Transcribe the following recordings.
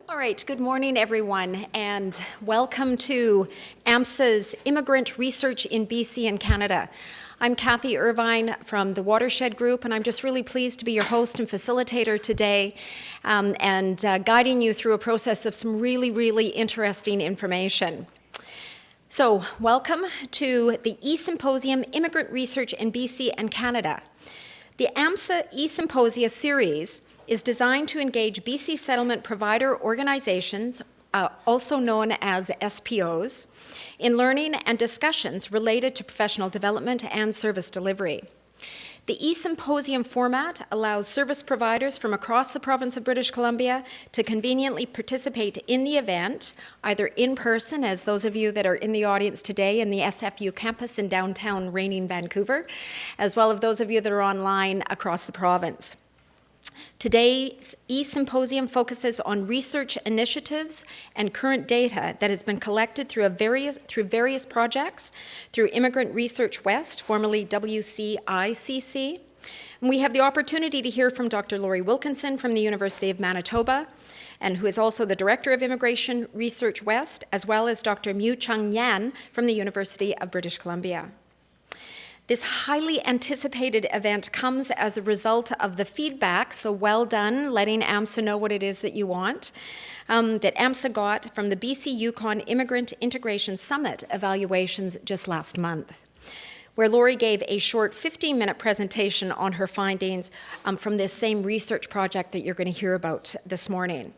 All right, good morning everyone, and welcome to AMSSA's Immigrant Research in BC and Canada. I'm Kathy Irvine from the Watershed Group, and I'm just really pleased to be your host and facilitator today and guiding you through a process of some really interesting information. So, welcome to the E-Symposium Immigrant Research in BC and Canada. The AMSSA E-Symposia series is designed to engage BC settlement provider organizations, also known as SPOs, in learning and discussions related to professional development and service delivery. The E-Symposium format allows service providers from across the province of British Columbia to conveniently participate in the event, either in person, as those of you that are in the audience today in the SFU campus in downtown reigning Vancouver, as well as those of you that are online across the province. Today's E-Symposium focuses on research initiatives and current data that has been collected through various projects, through Immigrant Research West, formerly WCICC. And we have the opportunity to hear from Dr. Lori Wilkinson from the University of Manitoba, and who is also the Director of Immigration Research West, as well as Dr. Miu Chung Yan from the University of British Columbia. This highly anticipated event comes as a result of the feedback, so well done letting AMSSA know what it is that you want, that AMSSA got from the BC Yukon Immigrant Integration Summit evaluations just last month, where Lori gave a short 15-minute presentation on her findings from this same research project that you're going to hear about this morning.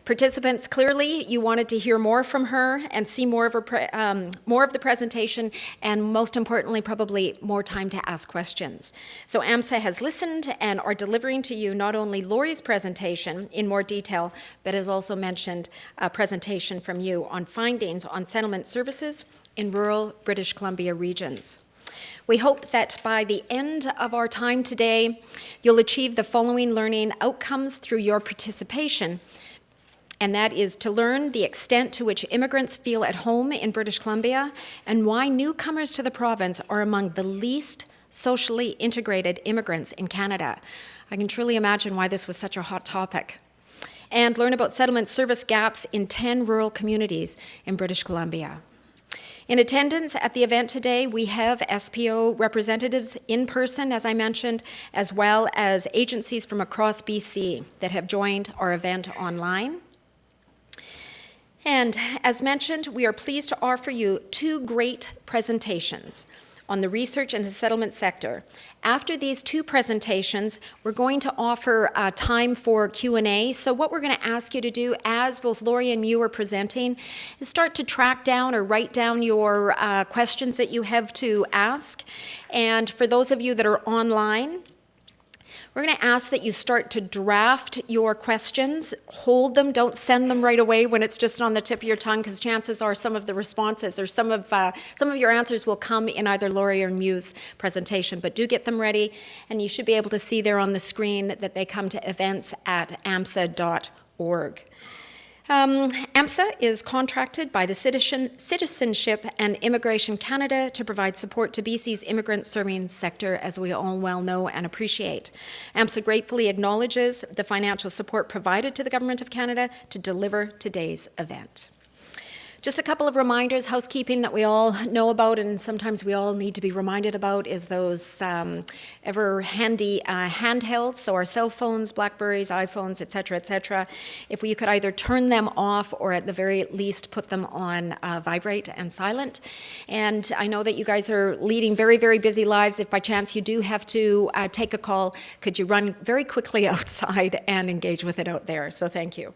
Participants, clearly you wanted to hear more from her and see more of the presentation, and most importantly, probably more time to ask questions. So AMSSA has listened and are delivering to you not only Lori's presentation in more detail, but has also mentioned a presentation from you on findings on settlement services in rural British Columbia regions. We hope that by the end of our time today, you'll achieve the following learning outcomes through your participation, and that is to learn the extent to which immigrants feel at home in British Columbia and why newcomers to the province are among the least socially integrated immigrants in Canada. I can truly imagine why this was such a hot topic. And learn about settlement service gaps in 10 rural communities in British Columbia. In attendance at the event today, we have SPO representatives in person, as I mentioned, as well as agencies from across BC that have joined our event online. And as mentioned, we are pleased to offer you two great presentations on the research and the settlement sector. After these two presentations, we're going to offer time for Q&A. So what we're going to ask you to do, as both Lori and you are presenting, is start to track down or write down your questions that you have to ask. And for those of you that are online, we're going to ask that you start to draft your questions, hold them, don't send them right away when it's just on the tip of your tongue, because chances are some of the responses or some of your answers will come in either Lori or Miu's presentation. But do get them ready, and you should be able to see there on the screen that they come to events@amssa.org. AMSSA is contracted by the Citizenship and Immigration Canada to provide support to BC's immigrant serving sector, as we all well know and appreciate. AMSSA gratefully acknowledges the financial support provided to the Government of Canada to deliver today's event. Just a couple of reminders, housekeeping that we all know about and sometimes we all need to be reminded about is those ever handy handhelds, so our cell phones, Blackberries, iPhones, etc. If you could either turn them off or at the very least put them on vibrate and silent. And I know that you guys are leading very busy lives. If by chance you do have to take a call, could you run very quickly outside and engage with it out there? So thank you.